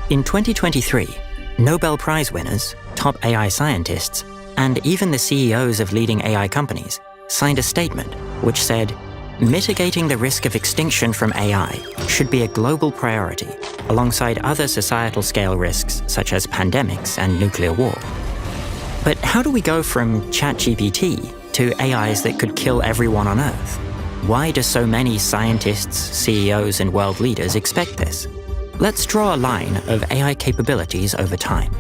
In 2023, Nobel Prize winners, top AI scientists, and even the CEOs of leading AI companies signed a statement which said, mitigating the risk of extinction from AI should be a global priority, alongside other societal scale risks such as pandemics and nuclear war. But how do we go from ChatGPT to AIs that could kill everyone on Earth? Why do so many scientists, CEOs, and world leaders expect this? Let's draw a line of AI capabilities over time.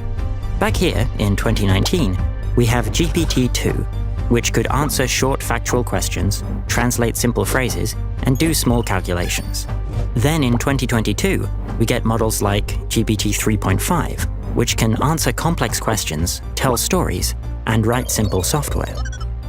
Back here, in 2019, we have GPT-2, which could answer short factual questions, translate simple phrases, and do small calculations. Then in 2022, we get models like GPT-3.5, which can answer complex questions, tell stories, and write simple software.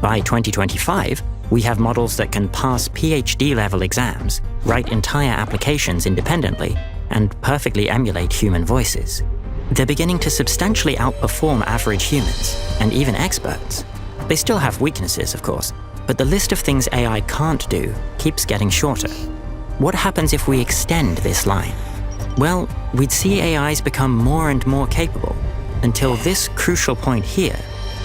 By 2025, we have models that can pass PhD-level exams, write entire applications independently, and perfectly emulate human voices. They're beginning to substantially outperform average humans, and even experts. They still have weaknesses, of course, but the list of things AI can't do keeps getting shorter. What happens if we extend this line? Well, we'd see AIs become more and more capable, until this crucial point here,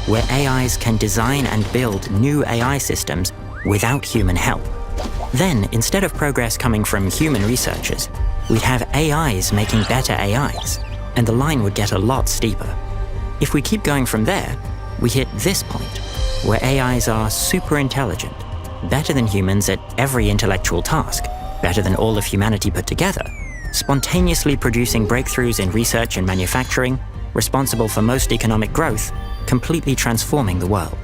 where AIs can design and build new AI systems without human help. Then, instead of progress coming from human researchers, we'd have AIs making better AIs, and the line would get a lot steeper. If we keep going from there, we hit this point, where AIs are super intelligent, better than humans at every intellectual task, better than all of humanity put together, spontaneously producing breakthroughs in research and manufacturing, responsible for most economic growth, completely transforming the world.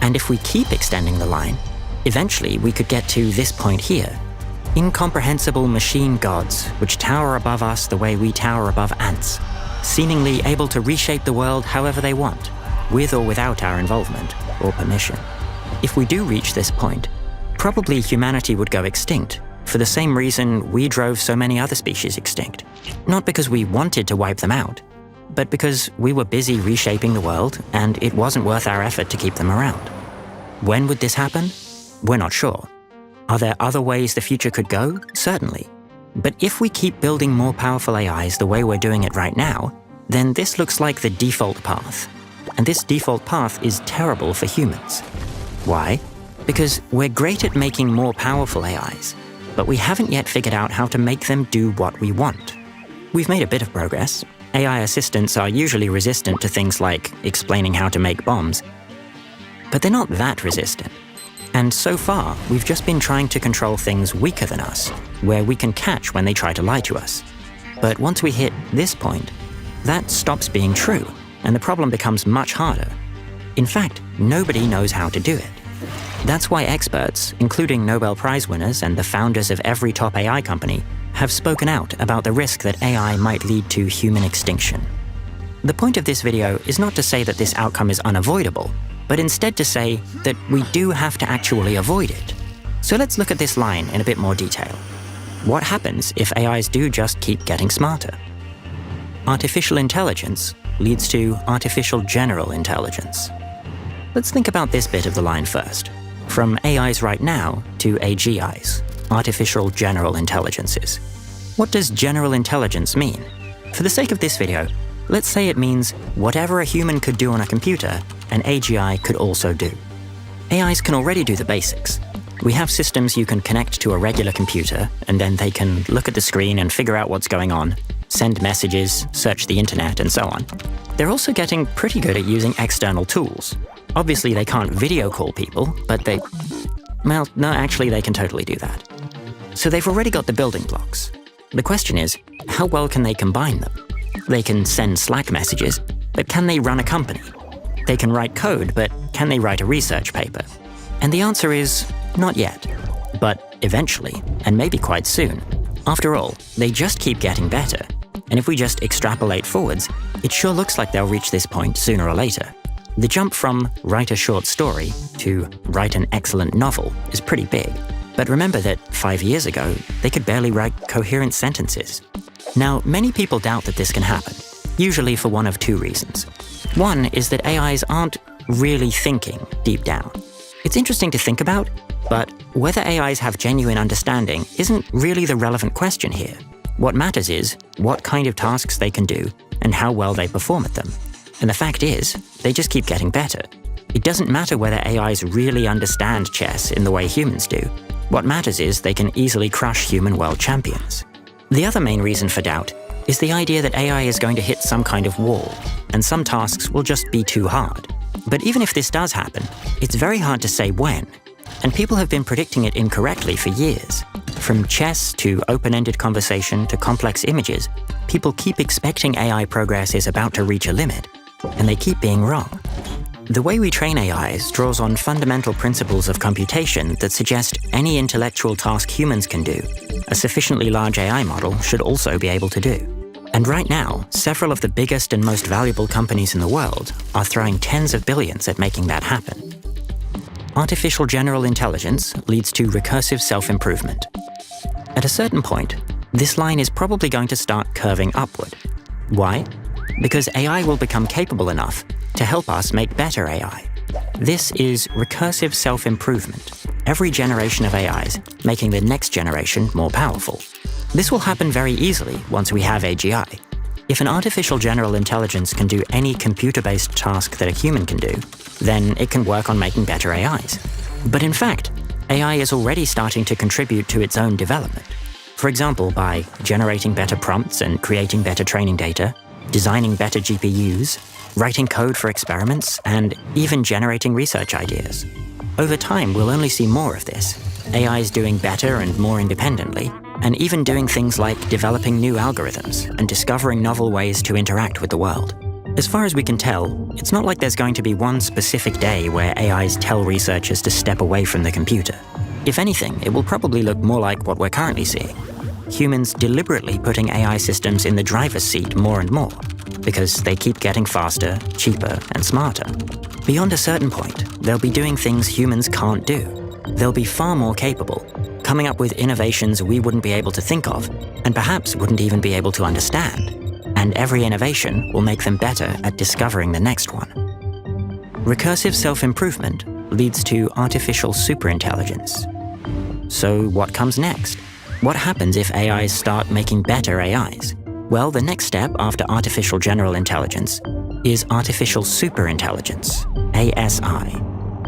And if we keep extending the line, eventually we could get to this point here. Incomprehensible machine gods which tower above us the way we tower above ants, seemingly able to reshape the world however they want, with or without our involvement or permission. If we do reach this point, probably humanity would go extinct, for the same reason we drove so many other species extinct. Not because we wanted to wipe them out, but because we were busy reshaping the world and it wasn't worth our effort to keep them around. When would this happen? We're not sure. Are there other ways the future could go? Certainly. But if we keep building more powerful AIs the way we're doing it right now, then this looks like the default path. And this default path is terrible for humans. Why? Because we're great at making more powerful AIs, but we haven't yet figured out how to make them do what we want. We've made a bit of progress. AI assistants are usually resistant to things like explaining how to make bombs, but they're not that resistant. And so far, we've just been trying to control things weaker than us, where we can catch when they try to lie to us. But once we hit this point, that stops being true, and the problem becomes much harder. In fact, nobody knows how to do it. That's why experts, including Nobel Prize winners and the founders of every top AI company, have spoken out about the risk that AI might lead to human extinction. The point of this video is not to say that this outcome is unavoidable, but instead to say that we do have to actually avoid it. So let's look at this line in a bit more detail. What happens if AIs do just keep getting smarter? Artificial intelligence leads to artificial general intelligence. Let's think about this bit of the line first. From AIs right now to AGIs, artificial general intelligences. What does general intelligence mean? For the sake of this video, let's say it means whatever a human could do on a computer, an AGI could also do. AIs can already do the basics. We have systems you can connect to a regular computer, and then they can look at the screen and figure out what's going on, send messages, search the internet, and so on. They're also getting pretty good at using external tools. Obviously, they can't video call people, but they can totally do that. So they've already got the building blocks. The question is, how well can they combine them? They can send Slack messages, but can they run a company? They can write code, but can they write a research paper? And the answer is, not yet. But eventually, and maybe quite soon. After all, they just keep getting better. And if we just extrapolate forwards, it sure looks like they'll reach this point sooner or later. The jump from write a short story to write an excellent novel is pretty big. But remember that 5 years ago, they could barely write coherent sentences. Now, many people doubt that this can happen, usually for one of two reasons. One is that AIs aren't really thinking deep down. It's interesting to think about, but whether AIs have genuine understanding isn't really the relevant question here. What matters is what kind of tasks they can do and how well they perform at them. And the fact is, they just keep getting better. It doesn't matter whether AIs really understand chess in the way humans do. What matters is they can easily crush human world champions. The other main reason for doubt is the idea that AI is going to hit some kind of wall, and some tasks will just be too hard. But even if this does happen, it's very hard to say when. And people have been predicting it incorrectly for years. From chess to open-ended conversation to complex images, people keep expecting AI progress is about to reach a limit, and they keep being wrong. The way we train AIs draws on fundamental principles of computation that suggest any intellectual task humans can do, a sufficiently large AI model should also be able to do. And right now, several of the biggest and most valuable companies in the world are throwing tens of billions at making that happen. Artificial general intelligence leads to recursive self-improvement. At a certain point, this line is probably going to start curving upward. Why? Because AI will become capable enough to help us make better AI. This is recursive self-improvement, every generation of AIs making the next generation more powerful. This will happen very easily once we have AGI. If an artificial general intelligence can do any computer-based task that a human can do, then it can work on making better AIs. But in fact, AI is already starting to contribute to its own development. For example, by generating better prompts and creating better training data, designing better GPUs, writing code for experiments, and even generating research ideas. Over time, we'll only see more of this. AIs doing better and more independently, and even doing things like developing new algorithms and discovering novel ways to interact with the world. As far as we can tell, it's not like there's going to be one specific day where AIs tell researchers to step away from the computer. If anything, it will probably look more like what we're currently seeing. Humans deliberately putting AI systems in the driver's seat more and more, because they keep getting faster, cheaper, and smarter. Beyond a certain point, they'll be doing things humans can't do. They'll be far more capable, coming up with innovations we wouldn't be able to think of, and perhaps wouldn't even be able to understand. And every innovation will make them better at discovering the next one. Recursive self-improvement leads to artificial superintelligence. So what comes next? What happens if AIs start making better AIs? Well, the next step after artificial general intelligence is artificial superintelligence, ASI.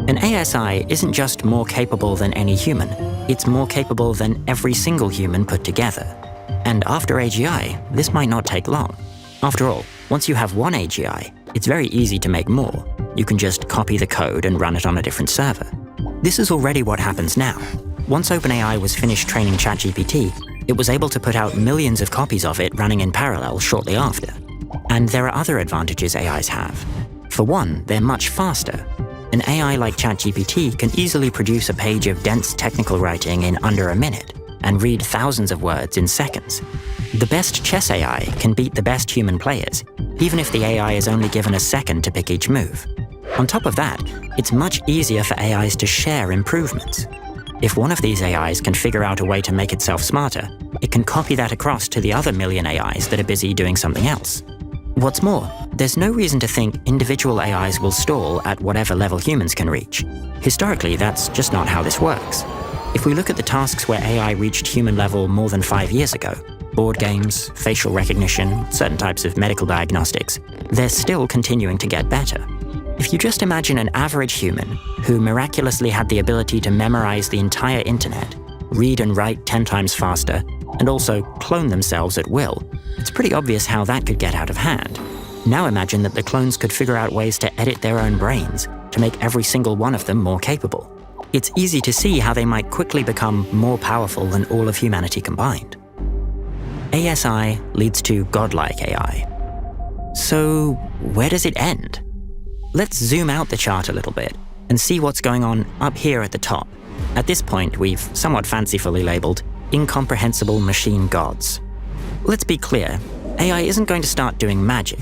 An ASI isn't just more capable than any human, it's more capable than every single human put together. And after AGI, this might not take long. After all, once you have one AGI, it's very easy to make more. You can just copy the code and run it on a different server. This is already what happens now. Once OpenAI was finished training ChatGPT, it was able to put out millions of copies of it running in parallel shortly after. And there are other advantages AIs have. For one, they're much faster. An AI like ChatGPT can easily produce a page of dense technical writing in under a minute and read thousands of words in seconds. The best chess AI can beat the best human players, even if the AI is only given a second to pick each move. On top of that, it's much easier for AIs to share improvements. If one of these AIs can figure out a way to make itself smarter, it can copy that across to the other million AIs that are busy doing something else. What's more, there's no reason to think individual AIs will stall at whatever level humans can reach. Historically, that's just not how this works. If we look at the tasks where AI reached human level more than 5 years ago, board games, facial recognition, certain types of medical diagnostics, they're still continuing to get better. If you just imagine an average human who miraculously had the ability to memorize the entire internet, read and write 10 times faster, and also clone themselves at will, it's pretty obvious how that could get out of hand. Now imagine that the clones could figure out ways to edit their own brains to make every single one of them more capable. It's easy to see how they might quickly become more powerful than all of humanity combined. ASI leads to godlike AI. So where does it end? Let's zoom out the chart a little bit and see what's going on up here at the top. At this point, we've somewhat fancifully labeled incomprehensible machine gods. Let's be clear, AI isn't going to start doing magic.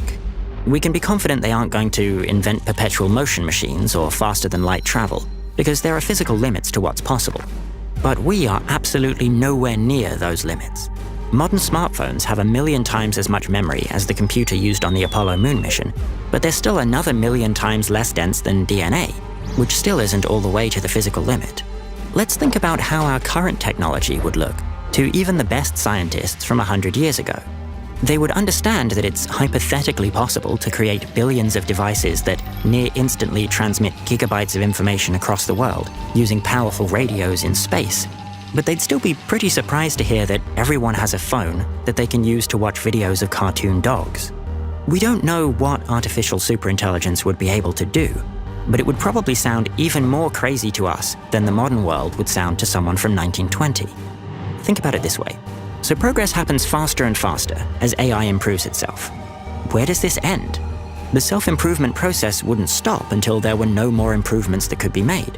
We can be confident they aren't going to invent perpetual motion machines or faster-than-light travel, because there are physical limits to what's possible. But we are absolutely nowhere near those limits. Modern smartphones have 1 million times as much memory as the computer used on the Apollo moon mission, but they're still another 1 million times less dense than DNA, which still isn't all the way to the physical limit. Let's think about how our current technology would look to even the best scientists from 100 years ago. They would understand that it's hypothetically possible to create billions of devices that near instantly transmit gigabytes of information across the world using powerful radios in space. But they'd still be pretty surprised to hear that everyone has a phone that they can use to watch videos of cartoon dogs. We don't know what artificial superintelligence would be able to do, but it would probably sound even more crazy to us than the modern world would sound to someone from 1920. Think about it this way. So progress happens faster and faster as AI improves itself. Where does this end? The self-improvement process wouldn't stop until there were no more improvements that could be made.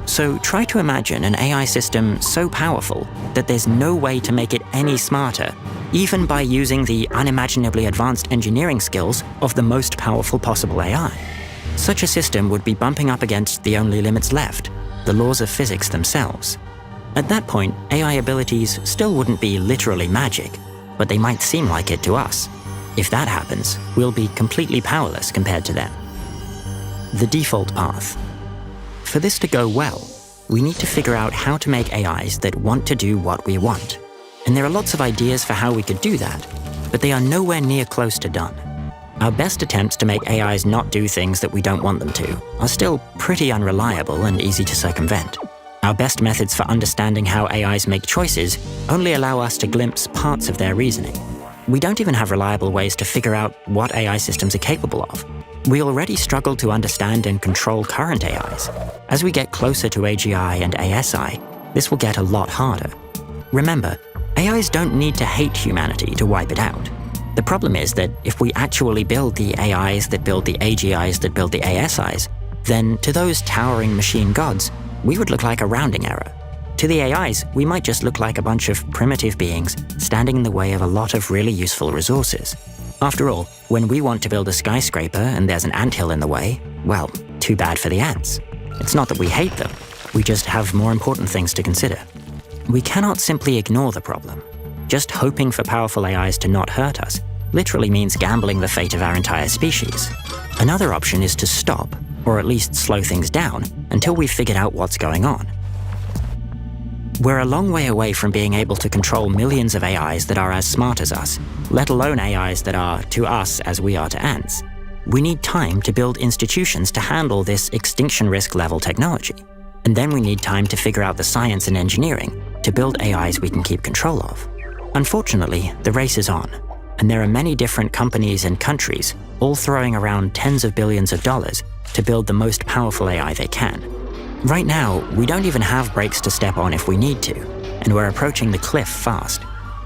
So try to imagine an AI system so powerful that there's no way to make it any smarter, even by using the unimaginably advanced engineering skills of the most powerful possible AI. Such a system would be bumping up against the only limits left, the laws of physics themselves. At that point, AI abilities still wouldn't be literally magic, but they might seem like it to us. If that happens, we'll be completely powerless compared to them. The default path. For this to go well, we need to figure out how to make AIs that want to do what we want. And there are lots of ideas for how we could do that, but they are nowhere near close to done. Our best attempts to make AIs not do things that we don't want them to are still pretty unreliable and easy to circumvent. Our best methods for understanding how AIs make choices only allow us to glimpse parts of their reasoning. We don't even have reliable ways to figure out what AI systems are capable of. We already struggle to understand and control current AIs. As we get closer to AGI and ASI, this will get a lot harder. Remember, AIs don't need to hate humanity to wipe it out. The problem is that if we actually build the AIs that build the AGIs that build the ASIs, then to those towering machine gods, we would look like a rounding error. To the AIs, we might just look like a bunch of primitive beings standing in the way of a lot of really useful resources. After all, when we want to build a skyscraper and there's an anthill in the way, well, too bad for the ants. It's not that we hate them, we just have more important things to consider. We cannot simply ignore the problem. Just hoping for powerful AIs to not hurt us literally means gambling the fate of our entire species. Another option is to stop, or at least slow things down, until we've figured out what's going on. We're a long way away from being able to control millions of AIs that are as smart as us, let alone AIs that are to us as we are to ants. We need time to build institutions to handle this extinction risk level technology. And then we need time to figure out the science and engineering to build AIs we can keep control of. Unfortunately, the race is on, and there are many different companies and countries all throwing around tens of billions of dollars to build the most powerful AI they can. Right now, we don't even have brakes to step on if we need to, and we're approaching the cliff fast.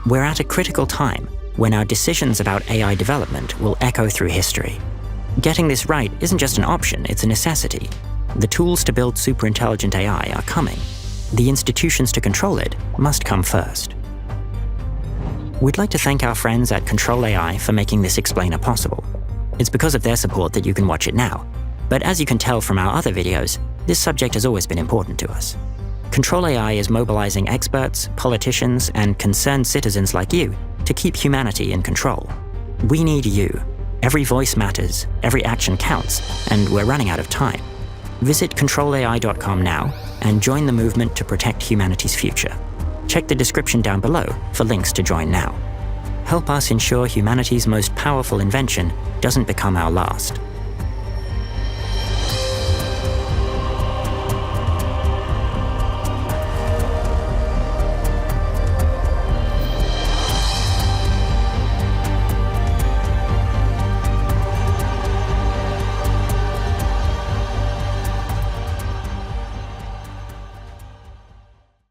We're at a critical time when our decisions about AI development will echo through history. Getting this right isn't just an option, it's a necessity. The tools to build superintelligent AI are coming. The institutions to control it must come first. We'd like to thank our friends at Control AI for making this explainer possible. It's because of their support that you can watch it now. But as you can tell from our other videos, this subject has always been important to us. Control AI is mobilizing experts, politicians, and concerned citizens like you to keep humanity in control. We need you. Every voice matters, every action counts, and we're running out of time. Visit controlai.com now and join the movement to protect humanity's future. Check the description down below for links to join now. Help us ensure humanity's most powerful invention doesn't become our last.